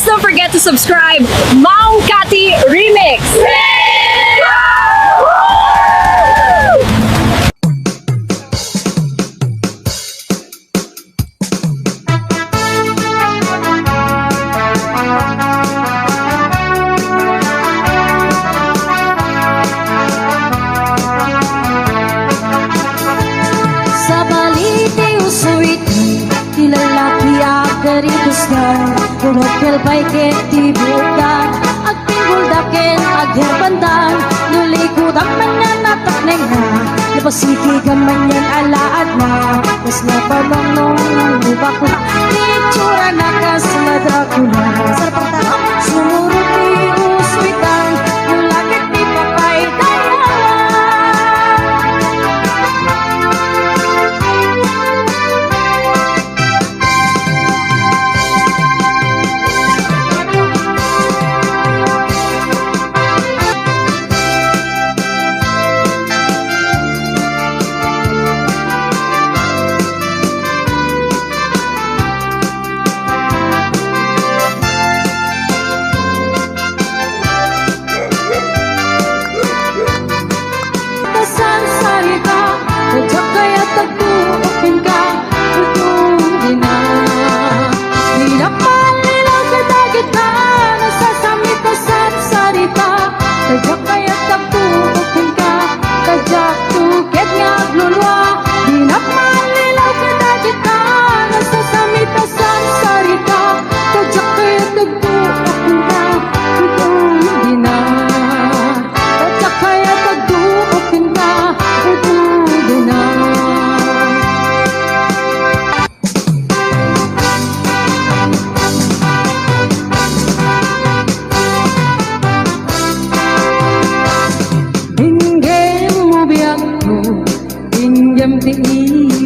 Please don't forget to subscribe Mau Kati Remix! Sa balite usuit tilalaki agari kusna Kurokil baiket tibukan Agpingul daken agherbandan Nulikod ang nananatak na nga Napasiki gamanyan alaad na Mas napamang nung ubak na Nitsura na kas na Dracula Sumurot ni usuitan Yung lakit ni papay daya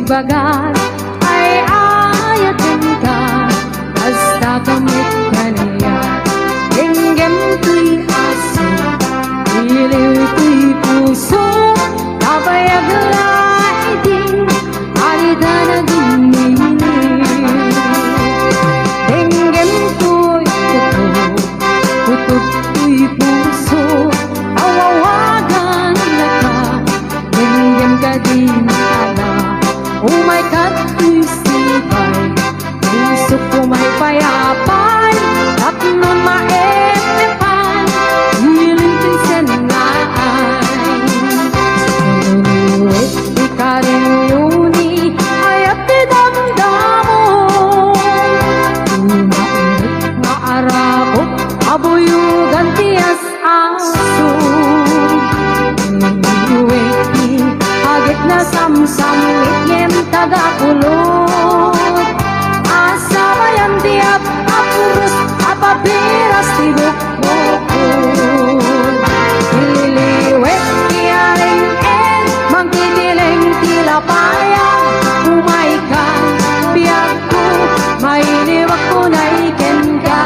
Bagat ay ayatin ka Basta kamit ka niya Hinggem tuy aso Iliw tuy puso Kabayag laiding Arida na dinini Hinggem tuy tuto Tutup tuy puso Awawagan na ka Hinggem ka din Oh my God, isipay Puso ko may payapay At nun maepepan Hiling pinsenlaan Nunulit di ka rin yuni Ayat di damdamo Tumainit nga arako Abuyugan tiyas aso Nunulit di agit na samsam tagakulot asa bayan tiap apurus apapiras tibuk bukul dililiwet kiaring mangkitileng tilapayang umaikan biagku mainiwak ko naiken ka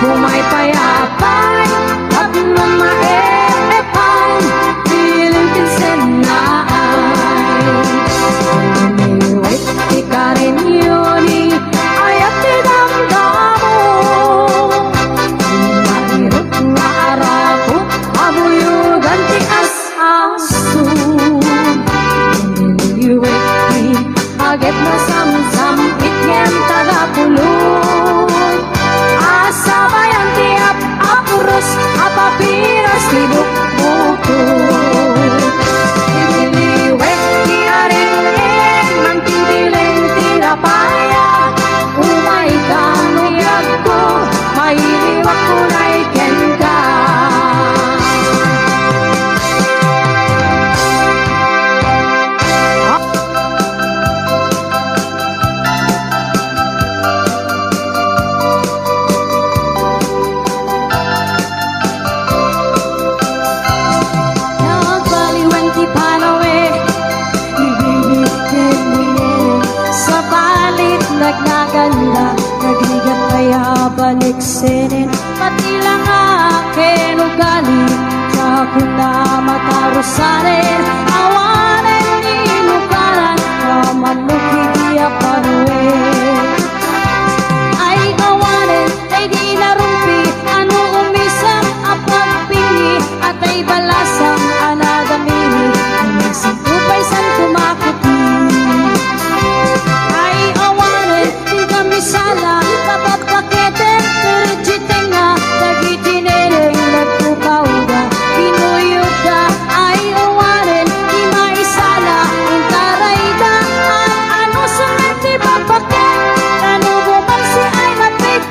Kumay payapay at nung maepepan Piling pinsenaan Umiwit di ka rin yun Ayat tinamdamo wakunay kenda. Nagbaliwan ti panawe, ibibigin sa balit nagnaganda, nagrigat kaya balik sinin, pati lang akin ugali, sa kuna matarusanin, awanin inukaran, ramamukigi panawe. Ay awanin, ay di narumpi, ano umisang apagpingi, at ay balasang anagamini, inisang tupay san kumakuti. Ay awanin, di kami sala, kapapakete, terjitenga, dagitinere, nagpupauda, pinuyuda. Ay awanin, di maisala, intarayda, at ano sumenti babaket, ano bumang si ay mapigyan.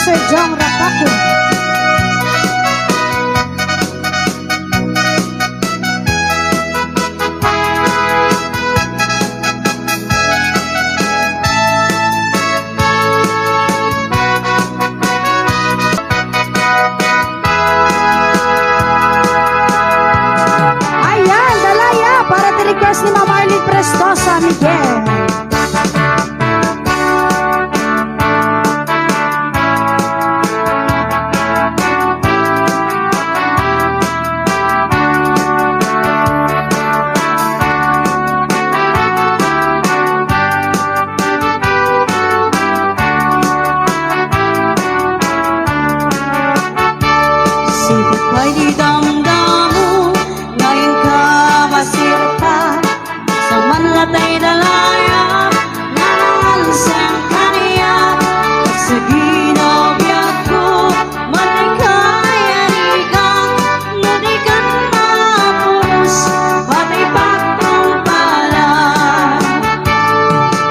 Sir Jong Rapaco. Ayan, dalaya para request ni Mama Arlene Prestosa Miguel. Sibig ko'y di damdamu, ngayon ka masirta, sa manlatay dalaya, nanangalasang kaniya, at sa ginobya ko, malikayanigang, nanigan mapunos, patay pagkumpalan.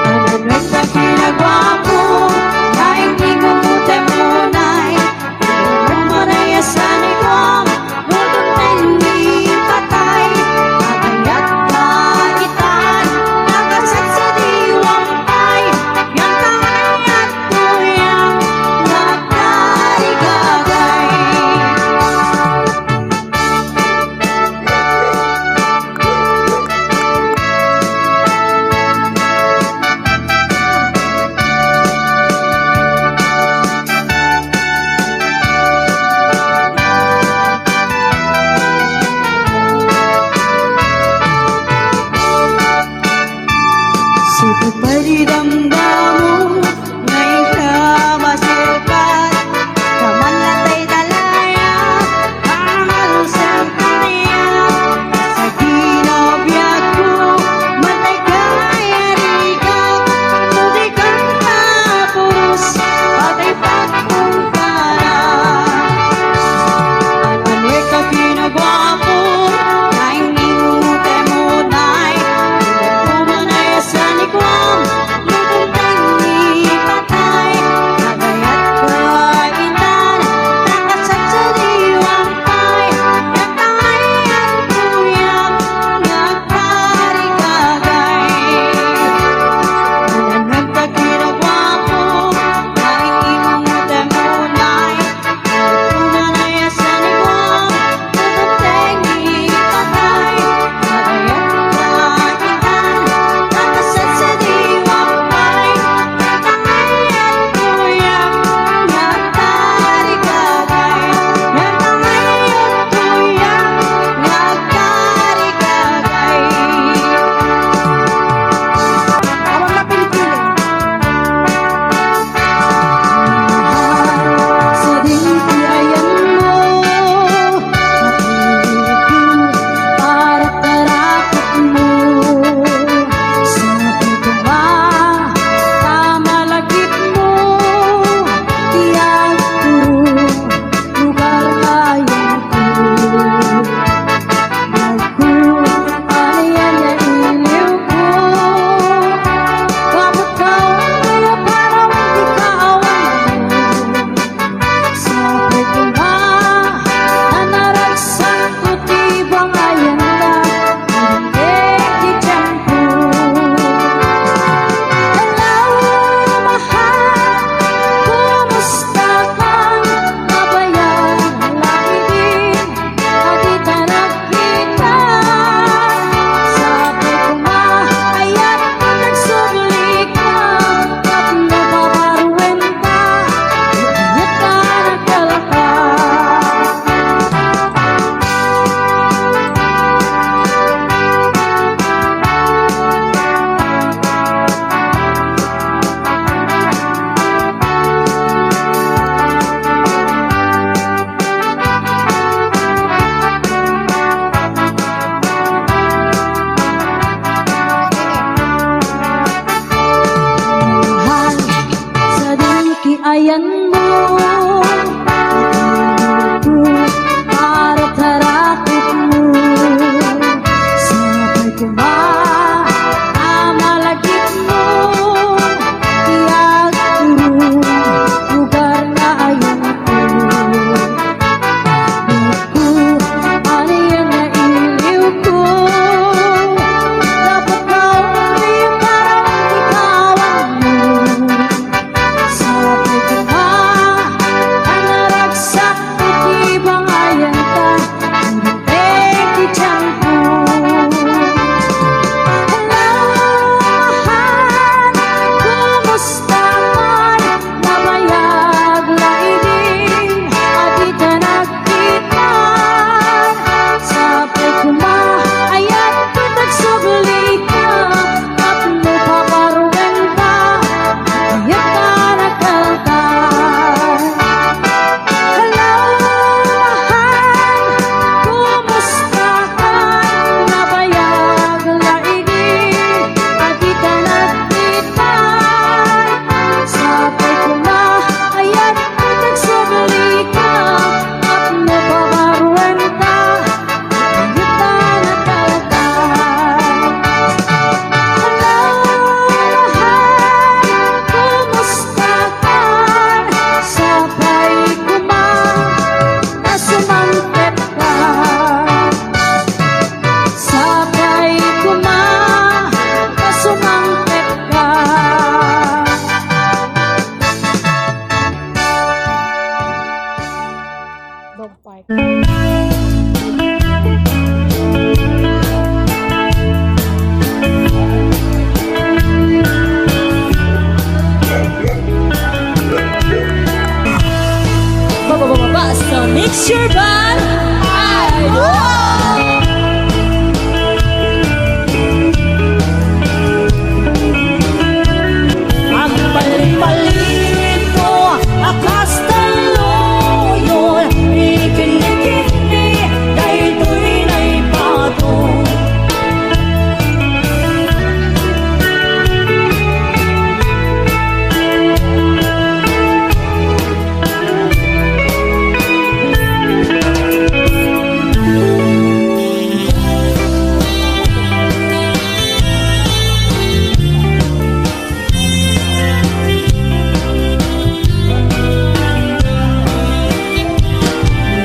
Anano'y sa kinagwapo, ngayon ikumutin munay, manayasan ikong nudong patay, agayat kagitan, Basta mix your band idol. Ang palit-palit mo, akas taloyon, ikini-kini, dahito'y naipatong.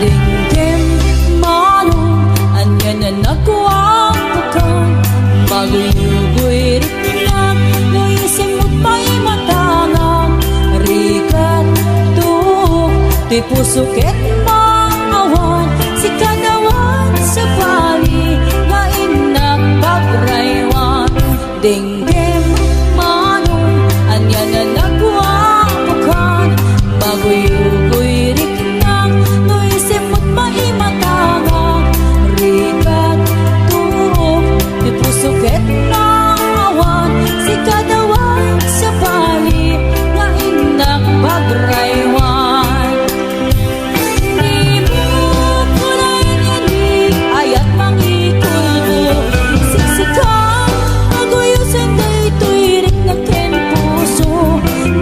Dingding manong, anya na nakuwang bukan, maguyugoy ritinak, no isim mo't may matangang, rikat tuok, ti pusukit maawan, si kadawan sa bali, nga inak pagraywan. Dingding manong, anya na nakuwang bukan, maguyugoy ritinak, no isim mo't may matangang, rikat tuok, ti pusukit maawan, si kadawan sa bali, nga inak pagraywan. Di mo kulay yanig, ayat mangikulbo, siksikan, maguyusan daytoy rik na ken puso.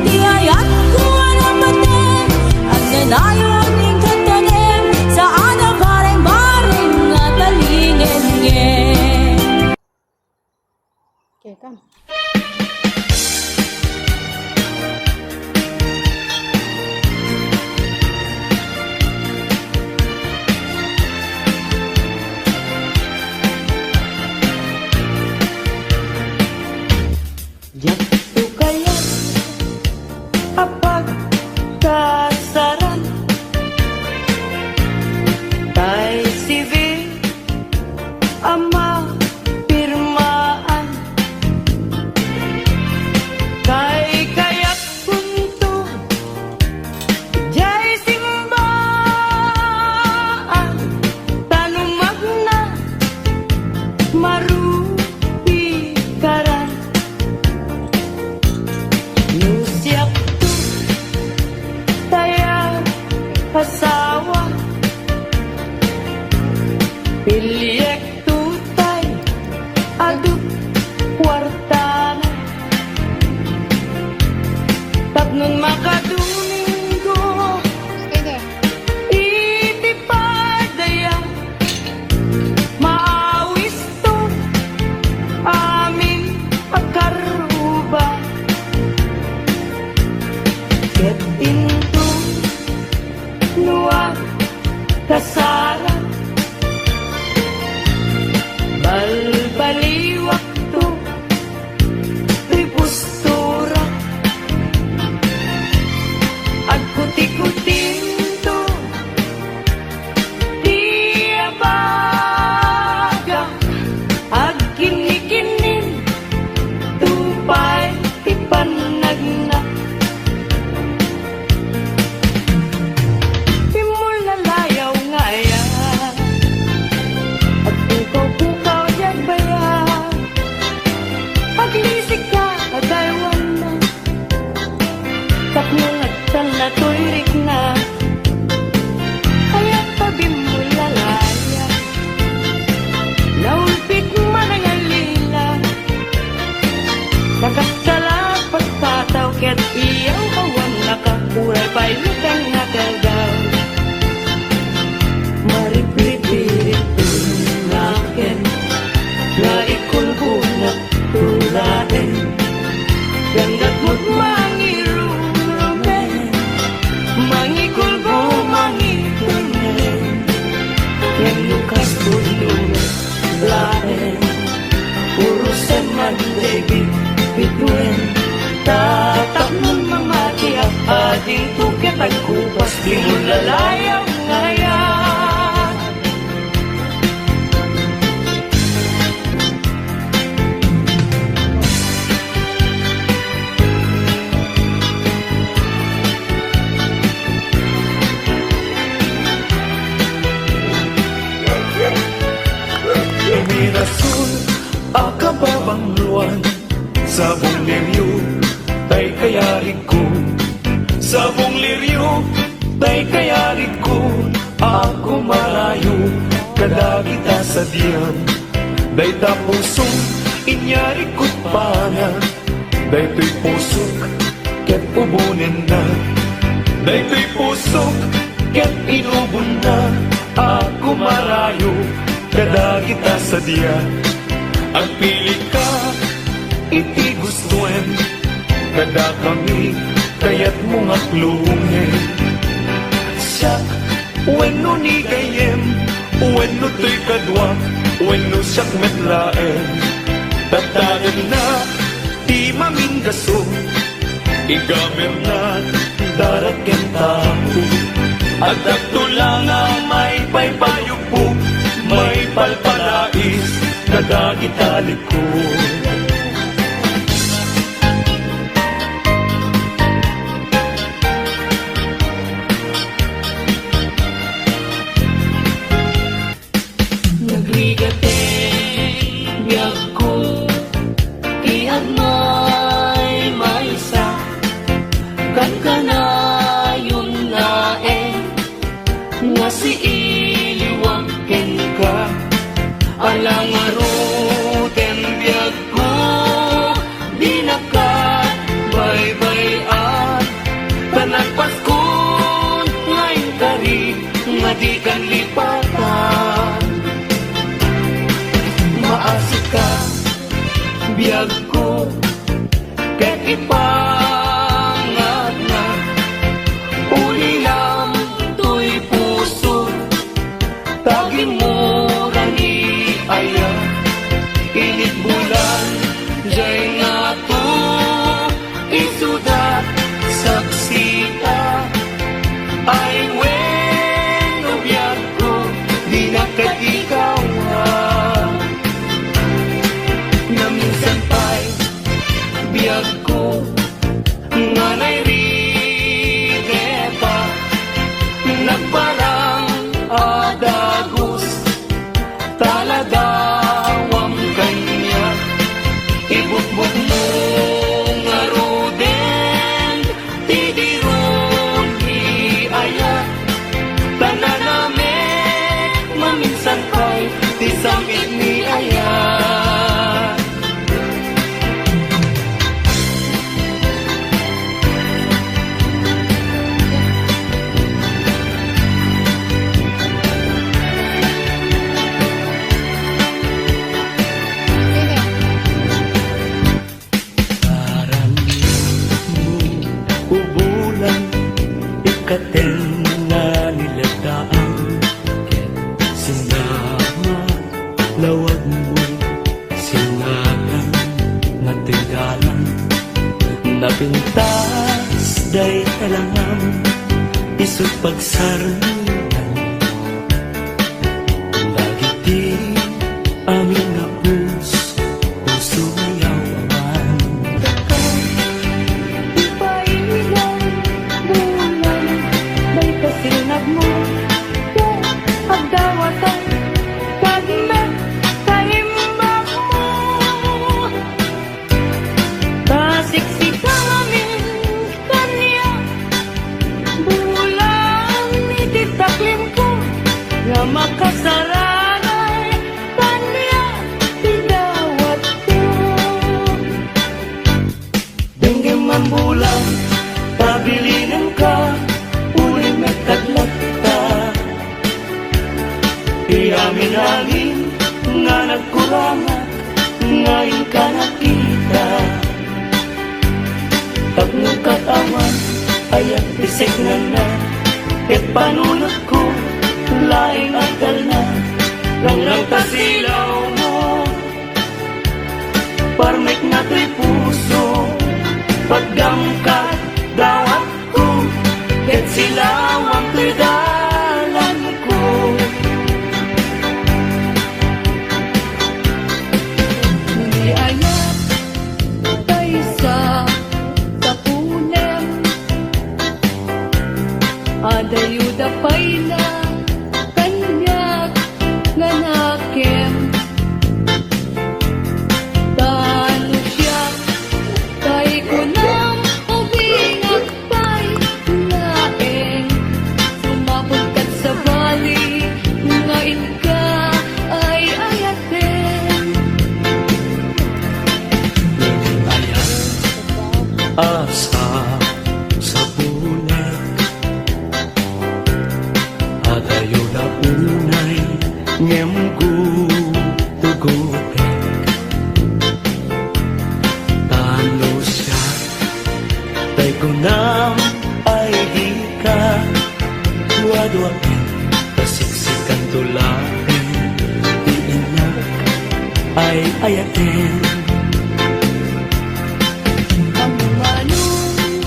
Di ayat ko alapaten, ang nanayon ning katanem, saan ang bareng-bareng nga talingin-ngin. Okay, come. Diyan to kaya kapag kasaran tay civil ama pirmaan kay kayak punto jay simbaan tanumag na marupi karan Nusiap tu tayang kasawa Piliyek tutay aduk kwartana Tapnon makaduminggo itipadaya maawis to amin akaruba Ket pintu nuang kasaran balbali waktu di postura agkuti-kutin to dia baga agkini-kinin tupay ipanagna Timul na layaw ngaya At pukaw-pukaw dyan baya Paglisik ka adaywan na Tapnong agtan na tuyrik na Kaya tabi mo lalaya Naulpit man ang alila Nakasala pagpataw ket iyaw kawan nakakuray pa'y lutang nakagaw Mariplit-pilit tunakin Na ikulbo na tulain Gandang mo't mangirumen Mangikulbo, mangitunen Yang lukas tulungan lain Urusan mandegit bituin Tatap nun mamati ang ading tuket Ang kupas di mo lalayaw ngayon Sa buong liryo, tay kayari ko. Sa buong liryo, tay kayari ko. Ako marayo, kada kita sa diyan. Day ta pusong, inyari ko't pana. Day to'y pusok, ket ubunin na. Day to'y pusok, ket inubon na. Ako marayo, kada kita sa diyan. Ang pili ka, iti gustuen. Kada kami, kaya't mga klungin. Siya, weno ni gayem, weno to'y kadwa, weno siyak metlaen. Tatagan na, di maminggaso, igamer na, daraken tao. At akto lang ang may paypayo po, may palpalais, kada gitalik ko. Nagrigateng biyag ko, iagmay maysa, kan ka na yun nga nga si iliwag ken ka, alang aruten biyag ko, di nakat bay-bayan, tanan paskon ngayon kari, nga di kan lipatan. Maasik ka, biyag ko, ket ipangat na, uli lang to'y puso, tagi mo rani aya, init bulan, jay nga to, isudat, saksita, ay weno biyag ko, di na ket ikaw minsan pa'y biyag ko nga nairigeta nagparang adagos taladawang kanya ibutbut mo nga ruden tidiron iaya tananamek maminsan pa'y tisamit ni aya. Katen na nilataan, sinama lawag mo, sinagang nga tinggalan, napintas day talangam, isut pagsarangan, dagiti amin nga puso mayaw aman. Sinag mo, agdawatan, kagmet, kaimbak mo. Tasiksika amin kanya, bulang ititaklim ko, nga makasaranay kanya, tidawat ko. Denggem man bulang, tabilinan ka, tadlagta iamin-amin nga nagkurangat ngayon ka nakita tapno katawan ayat bisig na ket panunod ko laing adal na lang tasilaw mo parmek na to'y puso pagdamkat dawat ko ket silawang to'y dalan ko. Hindi ayat tayo sa tapunem, adayuda pa'y na kanyak nga nakem. Tano siya tay ko nam ay di ka duwa-duwain, kasiksikan tulain, iinak ay ayatin. Ang manong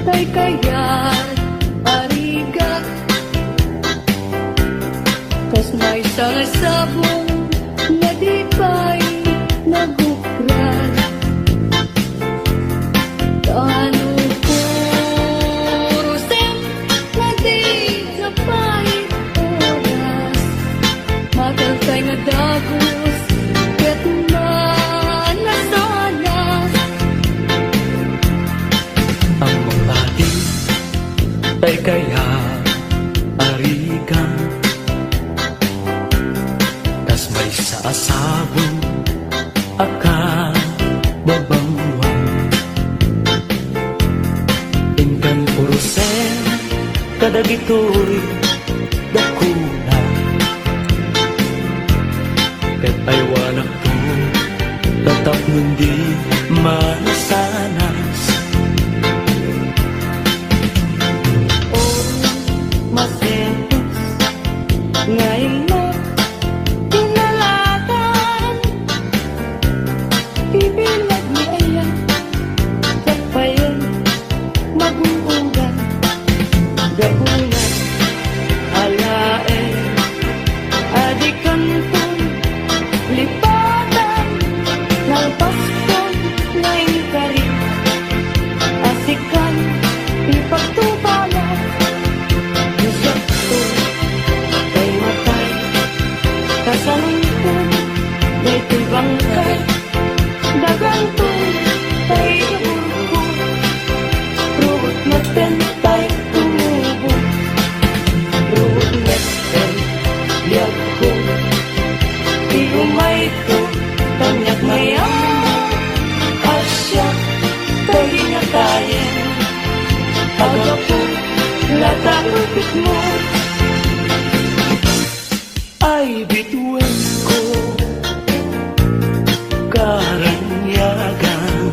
tay kaya't arigat, kas may salasabong na di pa'y nagukran. Ano purusin na di kapay oras, matalkay nga dagos ket manasanas. Ang mapati tay kaya arigan, tas may saasabong aka babangwan. Ingkan purusen kadagitoy dakuna, ket ay wanak to tatap hindi masanas. Masentos ngayon mo tinalatan, ibilag ni Aya kapayon maguugan, gabunan alaen adikanton lipatan nalpaskon ngayon karin asikan ipagtubala. Sakto kay matay kasalungkot kay tibangkay dagantong kay kaburko rugot natin tay tumubo rugot natin liyak ko di umay ko tanyak mayang asya kay hinatayin agapo latarupit mo Ay bituin ko karanyagan,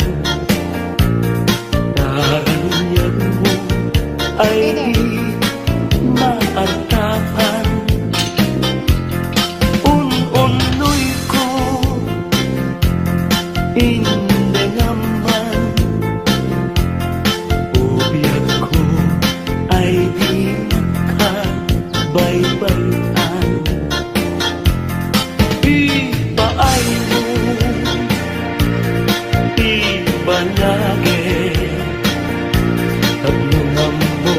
karanyan mo ay di maartapan. Un-unoy ko hindi naman, ubiyag ko ay di nakabaybayan. Ipaay mo, ibanage, tablungan mo,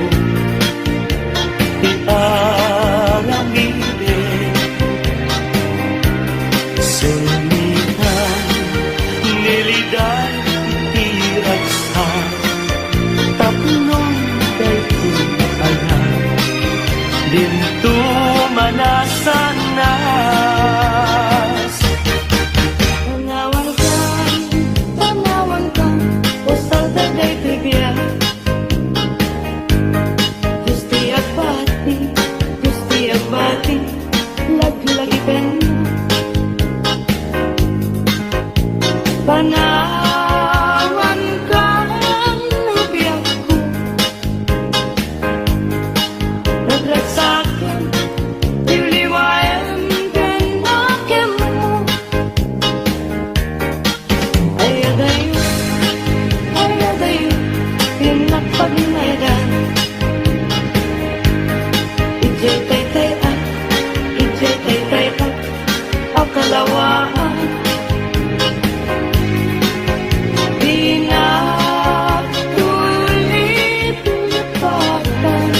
iaramide, sunitan, nilidan, iraksan, taplong kay tumalan, dinto manasanas. Tanawan ka, usal taday tibiyag. Gusti agbati, laglagi pena. Panawan ka ang nabiyag ko, nagrag sa'kin, liwliwayan pinakim mo. Ayadayo, pinapagnayadan. Ijay tay-tay at ang kalawaan. Pinatulit lipatan.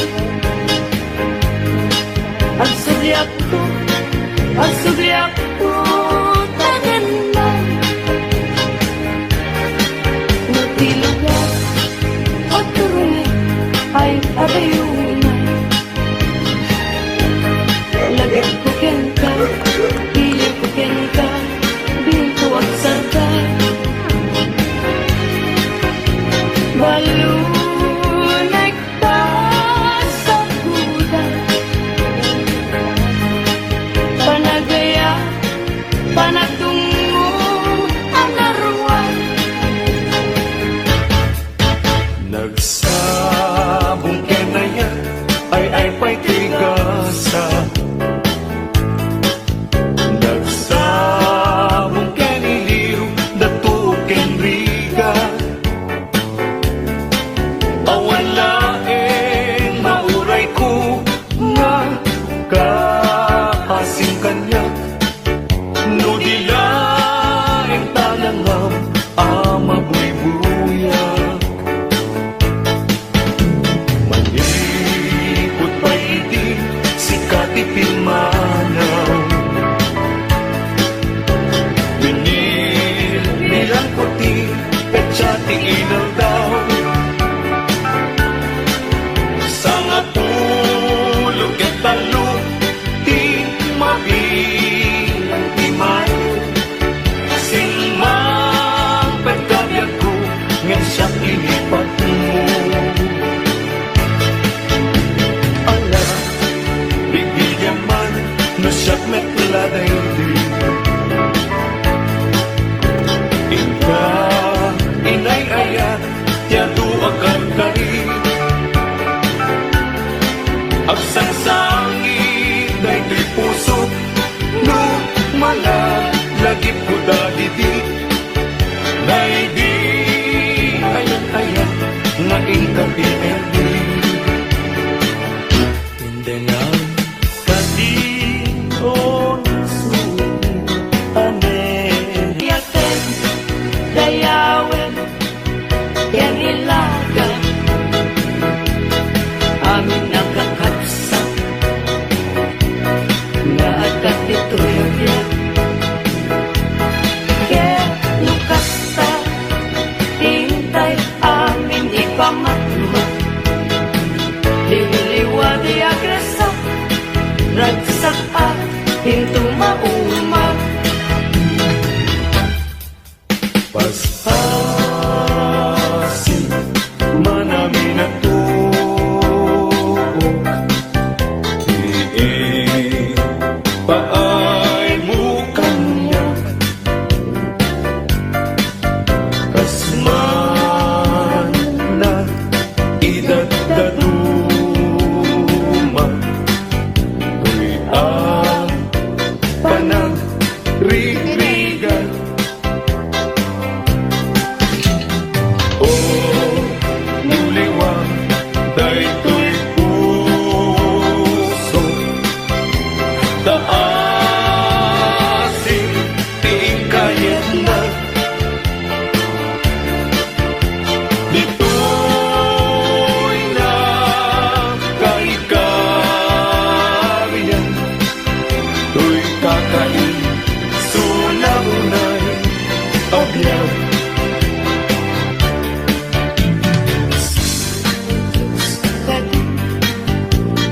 Ang sudyak ko, tagan lang. Nagtilugan at turunay ay abayunay. Lagyan ko kenta, piling ko kenta, binto at sartay. Balunay ka sa kuda, panagaya, panagtungo ang naruan. Nagsabong kenayan ay pa'y tigasa. Nagsabong keniliw datu kenriga. Awan laeng mauray ko nga kahasing kanya. No dilaeng talangam mabuy-buya. Malikot pa'y di si katipin manaw. Binililang puti at siyati inaw daw. Sa nga tulog at talo di mabilang di mayo. Singmang pagkabiyag ko ngayon siyang ilipat mo. Ala, bigyan man na siyang metladay di. Ika, inay ayat, tiyado akan kari. Agsansangi, day to'y puso, no malagip ko dali di. Day di, ayan, nga ingkapi erdi. Hindi nga, kadi o nasulit, Yakin, dayawin, yan ilaga. Amin nakakapsa, nga agad ito'y agad. Kaya lukasta, hintay amin ipamatma. Liwaliwa di agresa, ragsak at hinto maumag. Paspasin manami na tuok. Paay mo kanya kasman na idadaduma. Tuwian panag-ririgan. O nuliwa daytoy puso. Taasin tiing kayat na. Dito'y nakaikarian. To'y kakain sunang-unay abyan. Kadi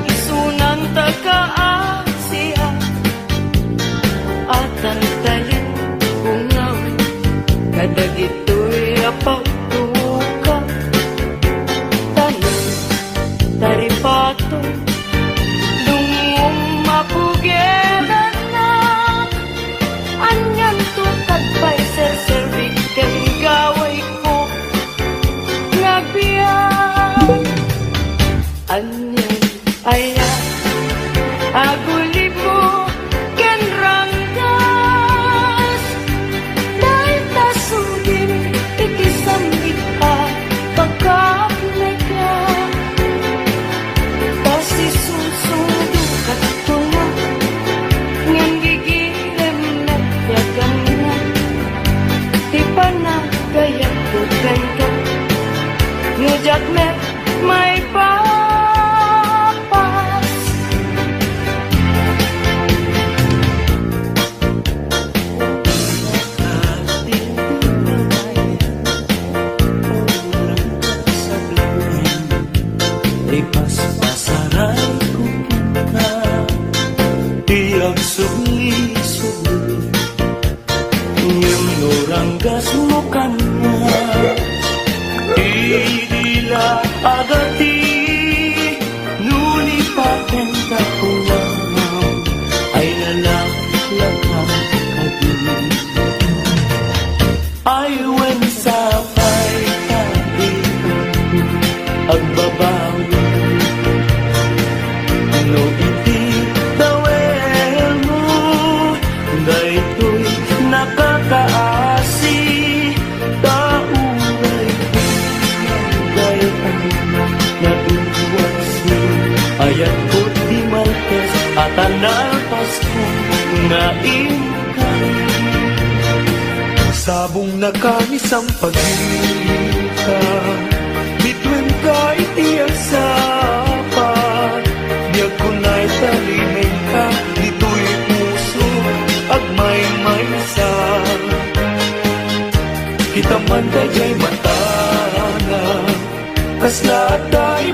isunan taga-Asia at antayin ungawin kadag ito'y apagtuka tanan taripato dungong mapugeran na anyan tukad pa'y ser-servik ken gaway ko nagbiyan. Anyan ayan aguli mo ken ranggas dahil tasugin ikisang ipa pagkaplega kasi susudo katulog ngan gigilem na yagan na di pa na gayag bukan ka ngujak met may papas. Lipas pasaray ko kita, tiyag sugli-sugli. Ngem noranggas mo kanya, idila agati, nulipaten ka ulang, ay lalak-lakang kadi. Ay wen sa pay kadi, agbabawi. No iti dawel mo, daytoy nakakaasi, tauray dayan na iwasi. Ayat ko di Martes at anal Pasko na ingkan. Sabong na kanis ang pagkita, bituin ka itiyak sapat. Biyag ko na'y talimig ka, dito'y puso, agmay-may sa. Kita man daya'y matana, kas lahat ay